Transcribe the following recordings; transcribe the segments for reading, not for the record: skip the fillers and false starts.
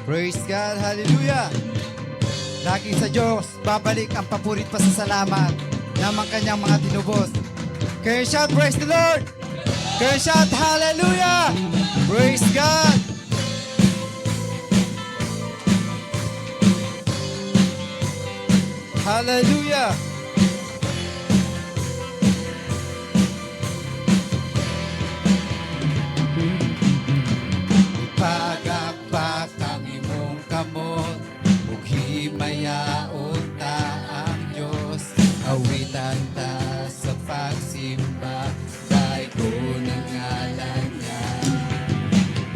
Praise God, hallelujah. Lagi sa Diyos, babalik ang papurit pa sa salamat ng kanyang mga tinubos. Can you shout, praise the Lord? Can you shout, hallelujah? Praise God. Hallelujah. Pagakpak ang imong kamot, ug himayaon ta ang Diyos. Awitan ta sa pagsimba, kay kunang ngalan niya.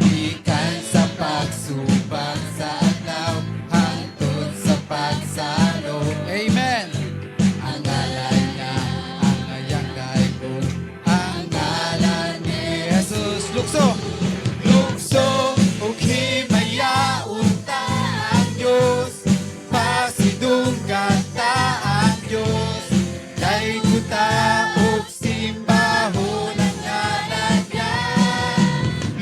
Ikan sa pagsubak sa adlaw, hangtod sa pagsalo. Amen. Ang ngalan niya, ang ayang daigod, ang ngalan ni Jesus. Lukso! Lukso! Ug himayaon ta ang Diyos, pasidunggan ta ang Diyos, daigod ta ug simbahon ang ngalan niya.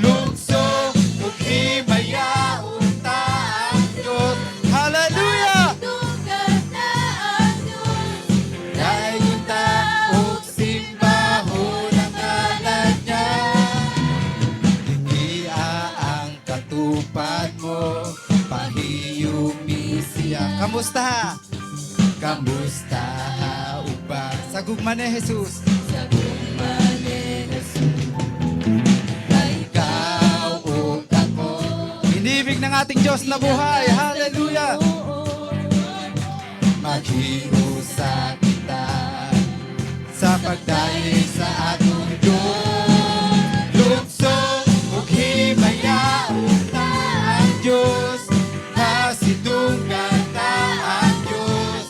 Lukso ug himayaon ta ang Diyos, hallelujah! Daigod ta ug simbahon ang ngalan niya. Ang katupad mo, pahiyumi siya. Kamusta ha? Kamusta ha upang sa gugma ni Jesus? Sa gugma ni Jesus. Ikaw o ako, inibig ng ating Diyos na buhay. Hallelujah! Maghiusa kita sa pagdalig sa atong Diyos. Lukso ug himayaon ta ang Diyos, pasidunggan ta ang Diyos,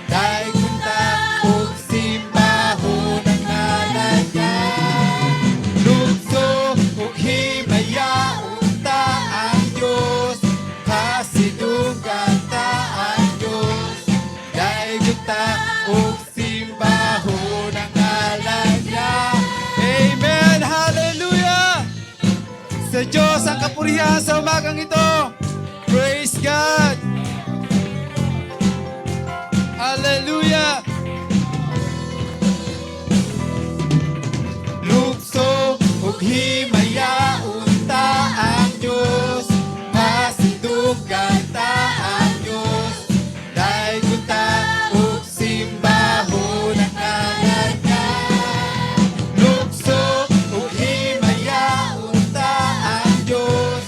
daigod ta ug simbahon ang ngalan niya. Lukso ug himayaon ta ang Diyos, pasidunggan ta ang Diyos, daigod ta ug simbahon ang ngalan niya. Amen! Hallelujah! Sa Diyos ang kapurihan sa umagang ito. Praise God! Hallelujah! Lukso ug himayaon ta ang Diyos, pasidunggan ta ang Diyos, daigod ta ug simbahon ang ngalan niya. Lukso ug himayaon ta ang Diyos,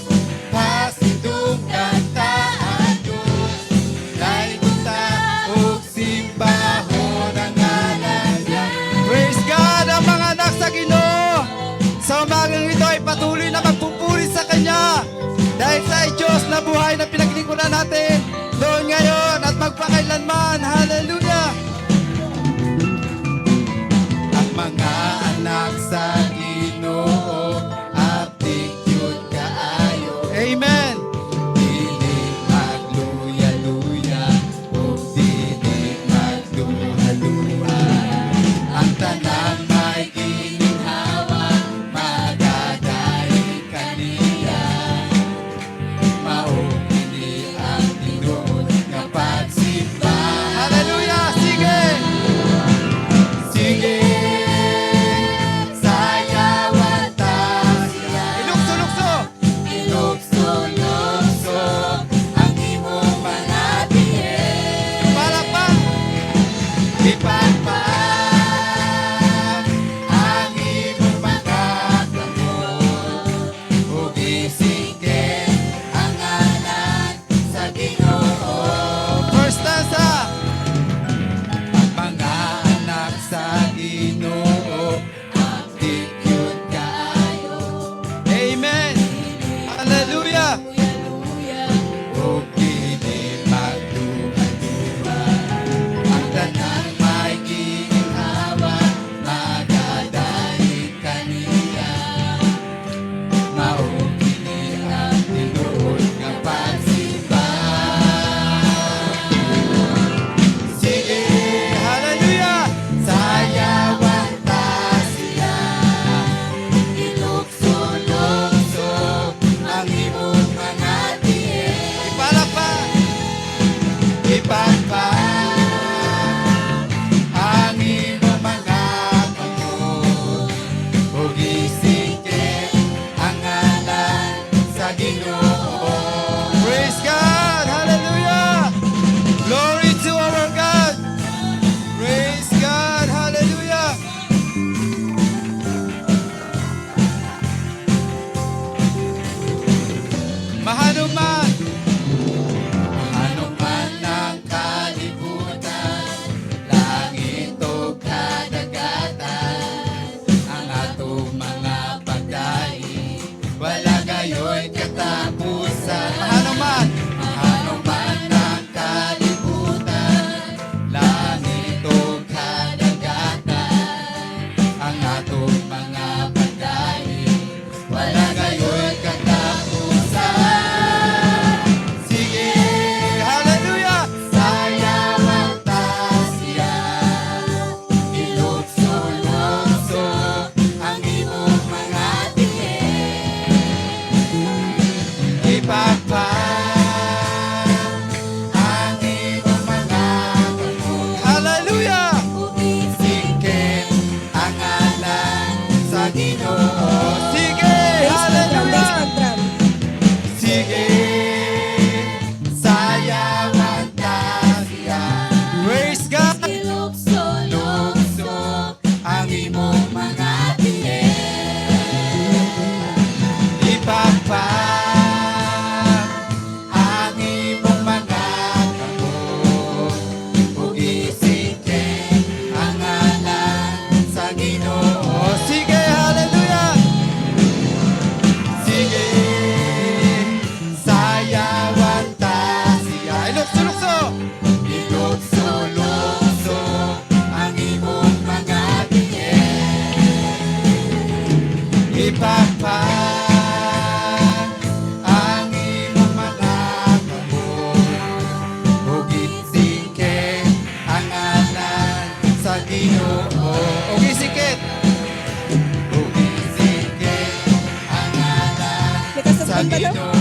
pasidunggan ta ang Diyos, daigod ta ug simbahon ang ngalan niya. Praise God! Ang mga anak sa Ginoo, sa umagang ito ay patuloy na magpupuri sa Kanya dahil sa Diyos na buhay na pinaglingkuran natin doon ngayon at magpakailanman. Hallelujah! Ang mga anak sa Ginoo, ating yun kaayo. Amen! Dili magluya-luya o dili magluha-luha. Ang tanang may ginhawa, magadaig kaniya. Maupili ang tinuod nga pagsimba. Hallelujah! Sige! Sige! Sa Ginoo. Sige, Bass hallelujah. drum. Sige, sayawan ta siya. Praise God. Lukso ang imong mga tiyan. Ipagpag ang imong mga kamot. Ug isike ang ngalan sa Ginoo. Sige, hallelujah. Sige, sayawan ta siya. Ilukso-lukso. Ilukso-lukso ang imong mga tiyan. Ipagpag ang imong mga kamot. Ug isike ang ngalan sa Ginoo. Ug isikit. Ug isike ang ngalan May kasugban sa pa daw. Ginoo.